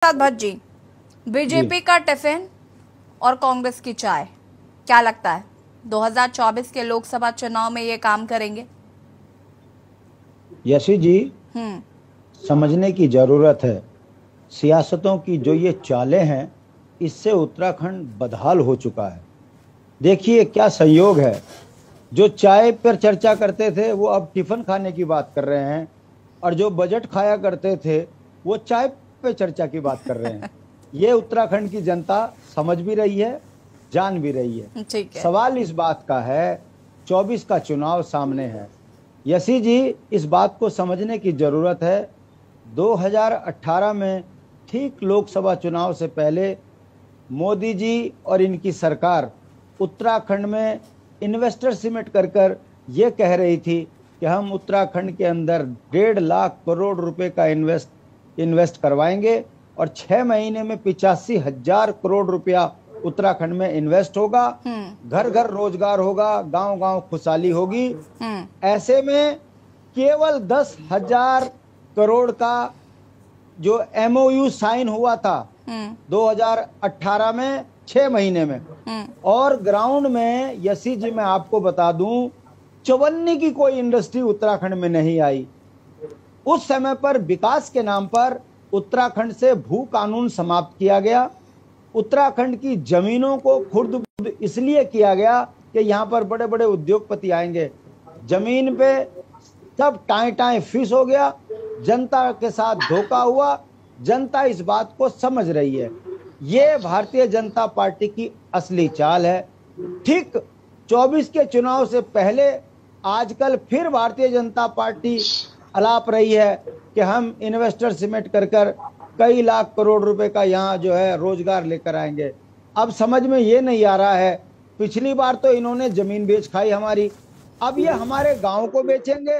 Bhatt ji, BJP का tiffin और कांग्रेस की चाय, क्या लगता है 2024 के लोकसभा चुनाव में ये काम करेंगे? यशी जी, समझने की जरूरत है। सियासतों की जो ये चालें हैं, इससे उत्तराखंड बदहाल हो चुका है। देखिए क्या संयोग है, जो चाय पर चर्चा करते थे वो अब टिफिन खाने की बात कर रहे हैं, और जो बजट खाया करते थे वो चाय पे चर्चा की बात कर रहे हैं। ये उत्तराखंड की जनता समझ भी रही है, जान भी रही है। ठीक है। सवाल इस बात का है, 24 का चुनाव सामने है। यशी जी, इस बात को समझने की जरूरत है। 2018 में ठीक लोकसभा चुनाव से पहले मोदी जी और इनकी सरकार उत्तराखंड में इन्वेस्टर समिट कर ये कह रही थी कि हम उत्तराखंड के अंदर 1.5 लाख करोड़ रुपए का इन्वेस्ट करवाएंगे और 6 महीने में 85,000 करोड़ रुपया उत्तराखंड में इन्वेस्ट होगा, घर घर रोजगार होगा, गांव गांव खुशहाली होगी। ऐसे में केवल 10,000 करोड़ का जो MOU साइन हुआ था 2018 में 6 महीने में, और ग्राउंड में यशी जी मैं आपको बता दूं, चवन्नी की कोई इंडस्ट्री उत्तराखंड में नहीं आई। उस समय पर विकास के नाम पर उत्तराखंड से भू कानून समाप्त किया गया। उत्तराखंड की जमीनों को खुर्द इसलिए किया गया कि यहाँ पर बड़े बड़े उद्योगपति आएंगे। जमीन पे सब टाए टाए फीस हो गया, जनता के साथ धोखा हुआ। जनता इस बात को समझ रही है। ये भारतीय जनता पार्टी की असली चाल है। ठीक 24 के चुनाव से पहले आजकल फिर भारतीय जनता पार्टी अलाप रही है कि हम इन्वेस्टर समिट कर कई लाख करोड़ रुपए का यहाँ जो है रोजगार लेकर आएंगे। अब समझ में ये नहीं आ रहा है, पिछली बार तो इन्होंने जमीन बेच खाई हमारी, अब ये हमारे गांव को बेचेंगे,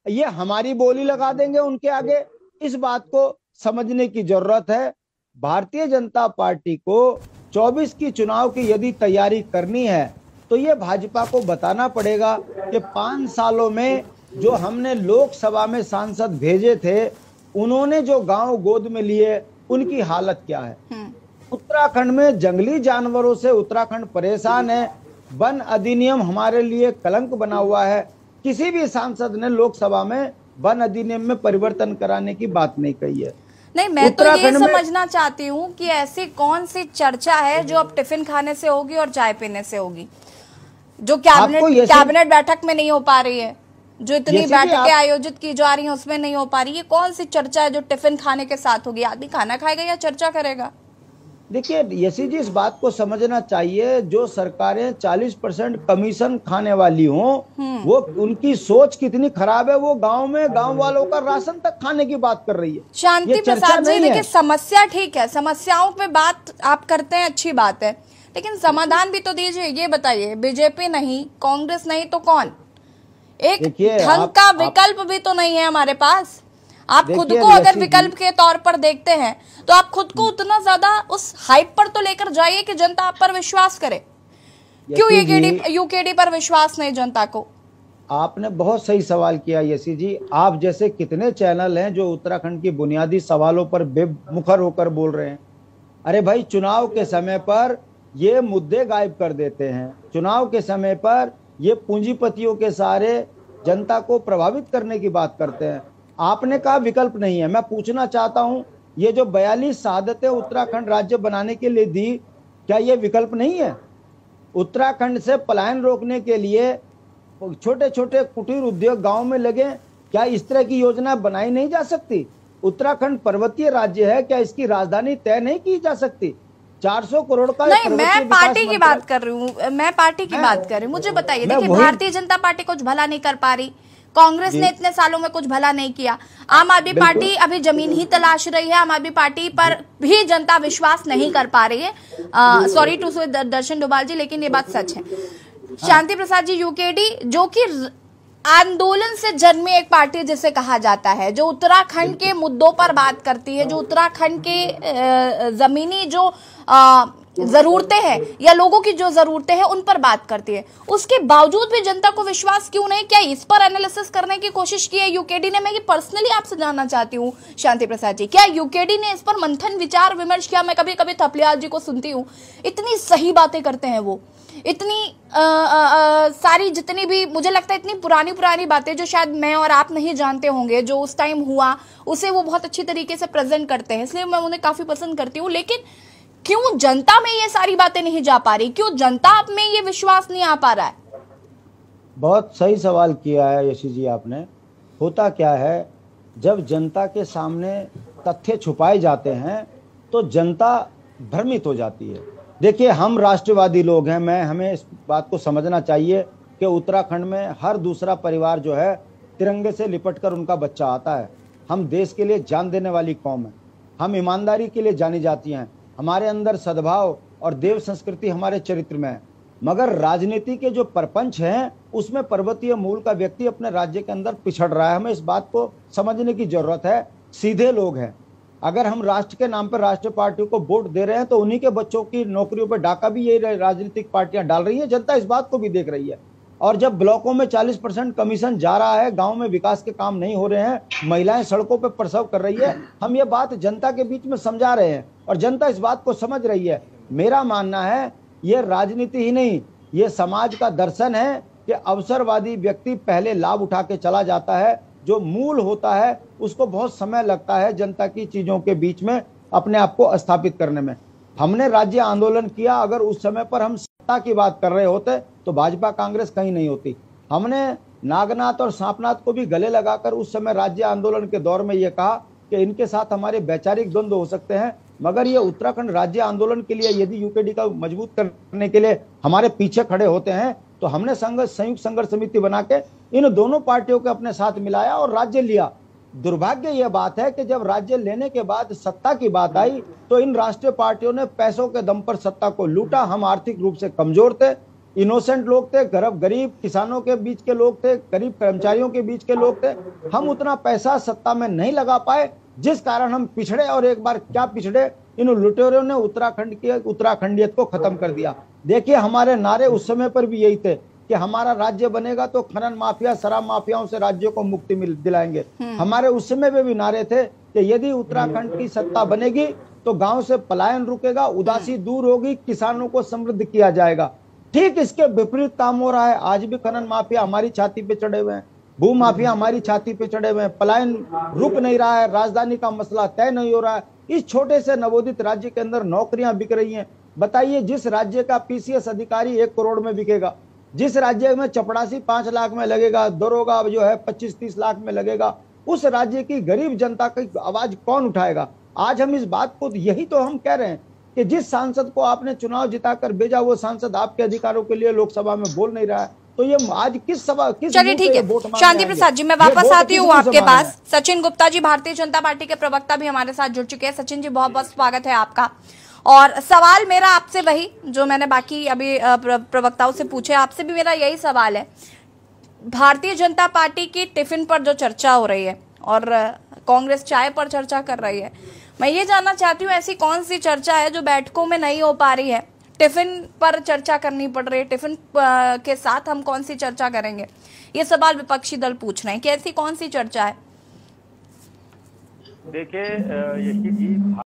ये हमारी बोली लगा देंगे उनके आगे। इस बात को समझने की जरूरत है। भारतीय जनता पार्टी को 24 की चुनाव की यदि तैयारी करनी है तो ये भाजपा को बताना पड़ेगा कि 5 सालों में जो हमने लोकसभा में सांसद भेजे थे, उन्होंने जो गांव गोद में लिए, उनकी हालत क्या है। उत्तराखंड में जंगली जानवरों से उत्तराखंड परेशान है। वन अधिनियम हमारे लिए कलंक बना हुआ है। किसी भी सांसद ने लोकसभा में वन अधिनियम में परिवर्तन कराने की बात नहीं कही है। नहीं, मैं तो ये समझना चाहती हूँ कि ऐसी कौन सी चर्चा है जो अब टिफिन खाने से होगी और चाय पीने से होगी, जो कैबिनेट बैठक में नहीं हो पा रही है, जो इतनी बैठकें आयोजित की जा रही हैं उसमें नहीं हो पा रही। ये कौन सी चर्चा है जो टिफिन खाने के साथ होगी? आदमी खाना खाएगा या चर्चा करेगा? देखिए यशी जी, इस बात को समझना चाहिए, जो सरकारें 40% कमीशन खाने वाली हों, वो उनकी सोच कितनी खराब है। वो गांव में गांव वालों का राशन तक खाने की बात कर रही है। शांति प्रसाद जी, देखिए समस्या ठीक है, समस्याओं पे बात आप करते हैं, अच्छी बात है, लेकिन समाधान भी तो दीजिए। ये बताइए, बीजेपी नहीं, कांग्रेस नहीं तो कौन? एक ढंग का विकल्प भी तो नहीं है हमारे पास। आप खुद को अगर विकल्प के तौर पर देखते हैं तो आप खुद को उतना ज्यादा उस हाइप पर तो लेकर जाइए कि जनता आप पर विश्वास करे। क्यों यूकेडी पर विश्वास नहीं जनता को? आपने बहुत सही सवाल किया यशी जी। आप जैसे कितने चैनल हैं जो उत्तराखंड की बुनियादी सवालों पर बेमुखर होकर बोल रहे हैं। अरे भाई, चुनाव के समय पर ये मुद्दे गायब कर देते हैं। चुनाव के समय पर ये पूंजीपतियों के सारे जनता को प्रभावित करने की बात करते हैं। आपने कहा विकल्प नहीं है। मैं पूछना चाहता हूं, ये जो 42 शहादतें उत्तराखंड राज्य बनाने के लिए दी, क्या ये विकल्प नहीं है? उत्तराखंड से पलायन रोकने के लिए छोटे छोटे कुटीर उद्योग गांव में लगे, क्या इस तरह की योजना बनाई नहीं जा सकती? उत्तराखंड पर्वतीय राज्य है, क्या इसकी राजधानी तय नहीं की जा सकती? 400 करोड़ का नहीं, मैं पार्टी की बात कर रही हूँ, मैं पार्टी की बात कर रही हूँ। मुझे बताइए, देखिए भारतीय जनता पार्टी कुछ भला नहीं कर पा रही, कांग्रेस ने इतने सालों में कुछ भला नहीं किया, आम आदमी पार्टी अभी जमीन ही तलाश रही है, आम आदमी पार्टी पर भी जनता विश्वास नहीं कर पा रही है। सॉरी टू से दर्शन डोभाल जी, लेकिन ये बात सच है। शांति प्रसाद जी, यूकेडी जो कि आंदोलन से जन्मी एक पार्टी जिसे कहा जाता है, जो उत्तराखंड के मुद्दों पर बात करती है, जो उत्तराखंड के जमीनी जो जरूरतें हैं या लोगों की जो जरूरतें हैं उन पर बात करती है। उसके बावजूद भी जनता को विश्वास क्यों नहीं? क्या इस पर एनालिसिस करने की कोशिश की है यूकेडी ने? मैं ये पर्सनली आपसे जानना चाहती हूँ शांति प्रसाद जी, क्या यूकेडी ने इस पर मंथन विचार विमर्श किया? मैं कभी कभी थपलियाल जी को सुनती हूँ, इतनी सही बातें करते हैं वो, इतनी सारी जितनी भी मुझे लगता है इतनी पुरानी पुरानी बातें जो शायद मैं और आप नहीं जानते होंगे, जो उस टाइम हुआ उसे वो बहुत अच्छी तरीके से प्रेजेंट करते हैं, इसलिए मैं उन्हें काफी पसंद करती हूँ। लेकिन क्यों जनता में ये सारी बातें नहीं जा पा रही? क्यों जनता में ये विश्वास नहीं आ पा रहा है? बहुत सही सवाल किया है यशी जी आपने। होता क्या है, जब जनता के सामने तथ्य छुपाए जाते हैं तो जनता भ्रमित हो जाती है। देखिए, हम राष्ट्रवादी लोग हैं, हमें इस बात को समझना चाहिए कि उत्तराखंड में हर दूसरा परिवार जो है तिरंगे से लिपटकर उनका बच्चा आता है। हम देश के लिए जान देने वाली कौम है, हम ईमानदारी के लिए जानी जाती हैं, हमारे अंदर सद्भाव और देव संस्कृति हमारे चरित्र में है। मगर राजनीति के जो परपंच हैं उसमें पर्वतीय मूल का व्यक्ति अपने राज्य के अंदर पिछड़ रहा है। हमें इस बात को समझने की जरूरत है। सीधे लोग हैं, अगर हम राष्ट्र के नाम पर राष्ट्रीय पार्टियों को वोट दे रहे हैं तो उन्हीं के बच्चों की नौकरियों पर डाका भी यही राजनीतिक पार्टियां डाल रही है। जनता इस बात को भी देख रही है। और जब ब्लॉकों में 40% कमीशन जा रहा है, गांव में विकास के काम नहीं हो रहे हैं, महिलाएं सड़कों पर प्रसव कर रही है, हम ये बात जनता के बीच में समझा रहे हैं और जनता इस बात को समझ रही है। मेरा मानना है ये राजनीति ही नहीं, ये समाज का दर्शन है कि अवसरवादी व्यक्ति पहले लाभ उठा के चला जाता है। जो मूल होता है उसको बहुत समय लगता है जनता की चीजों के बीच में अपने आप को स्थापित करने में। हमने राज्य आंदोलन किया, अगर उस समय पर हम सत्ता की बात कर रहे होते तो भाजपा कांग्रेस कहीं नहीं होती। हमने नागनाथ और सांपनाथ को भी गले लगाकर उस समय राज्य आंदोलन के दौर में यह कहा कि इनके साथ हमारे वैचारिक द्वंद्व हो सकते हैं, मगर ये उत्तराखंड राज्य आंदोलन के लिए यदि यूकेडी का मजबूत करने के लिए हमारे पीछे खड़े होते हैं तो हमने संयुक्त संघर्ष समिति बना के इन दोनों पार्टियों को अपने साथ मिलाया और राज्य लिया। दुर्भाग्य यह बात है कि जब राज्य लेने के बाद सत्ता की बात आई तो इन राष्ट्रीय पार्टियों ने पैसों के दम पर सत्ता को लूटा। हम आर्थिक रूप से कमजोर थे, इनोसेंट लोग थे, गरीब किसानों के बीच के लोग थे, गरीब कर्मचारियों के बीच के लोग थे। हम उतना पैसा सत्ता में नहीं लगा पाए, जिस कारण हम पिछड़े। और एक बार क्या पिछड़े, इन लुटेरों ने उत्तराखंडियत को खत्म कर दिया। देखिए, हमारे नारे उस समय पर भी यही थे कि हमारा राज्य बनेगा तो खनन माफिया, शराब माफियाओं से राज्यों को मुक्ति दिलाएंगे। हमारे उस समय में भी नारे थे कि यदि उत्तराखंड की सत्ता बनेगी तो गांव से पलायन रुकेगा, उदासी दूर होगी, किसानों को समृद्ध किया जाएगा। ठीक इसके विपरीत काम हो रहा है। आज भी खनन माफिया हमारी छाती पे चढ़े हुए हैं, भू माफिया हमारी छाती पे चढ़े हुए हैं, पलायन रुक नहीं रहा है, राजधानी का मसला तय नहीं हो रहा है। इस छोटे से नवोदित राज्य के अंदर नौकरियां बिक रही हैं। बताइए, जिस राज्य का पीसीएस अधिकारी 1 करोड़ में बिकेगा, जिस राज्य में चपड़ासी 5 लाख में लगेगा, दरोगा जो है 25-30 लाख में लगेगा, उस राज्य की गरीब जनता की आवाज कौन उठाएगा? आज हम इस बात को, यही तो हम कह रहे हैं कि जिस सांसद को आपने चुनाव जिताकर भेजा वो सांसद आपके अधिकारों के लिए लोकसभा में बोल नहीं रहा है, तो ये आज किस चलिए ठीक है शांति प्रसाद जी, मैं वापस आती हूँ आपके पास। सचिन गुप्ता जी भारतीय जनता पार्टी के प्रवक्ता भी हमारे साथ जुड़ चुके हैं। सचिन जी, बहुत बहुत स्वागत है आपका। और सवाल मेरा आपसे वही जो मैंने बाकी अभी प्रवक्ताओं से पूछे, आपसे भी मेरा यही सवाल है। भारतीय जनता पार्टी की टिफिन पर जो चर्चा हो रही है और कांग्रेस चाय पर चर्चा कर रही है, मैं ये जानना चाहती हूँ ऐसी कौन सी चर्चा है जो बैठकों में नहीं हो पा रही है, टिफिन पर चर्चा करनी पड़ रही है, टिफिन के साथ हम कौन सी चर्चा करेंगे? ये सवाल विपक्षी दल पूछ रहे हैं कि ऐसी कौन सी चर्चा है? देखिए यशी जी,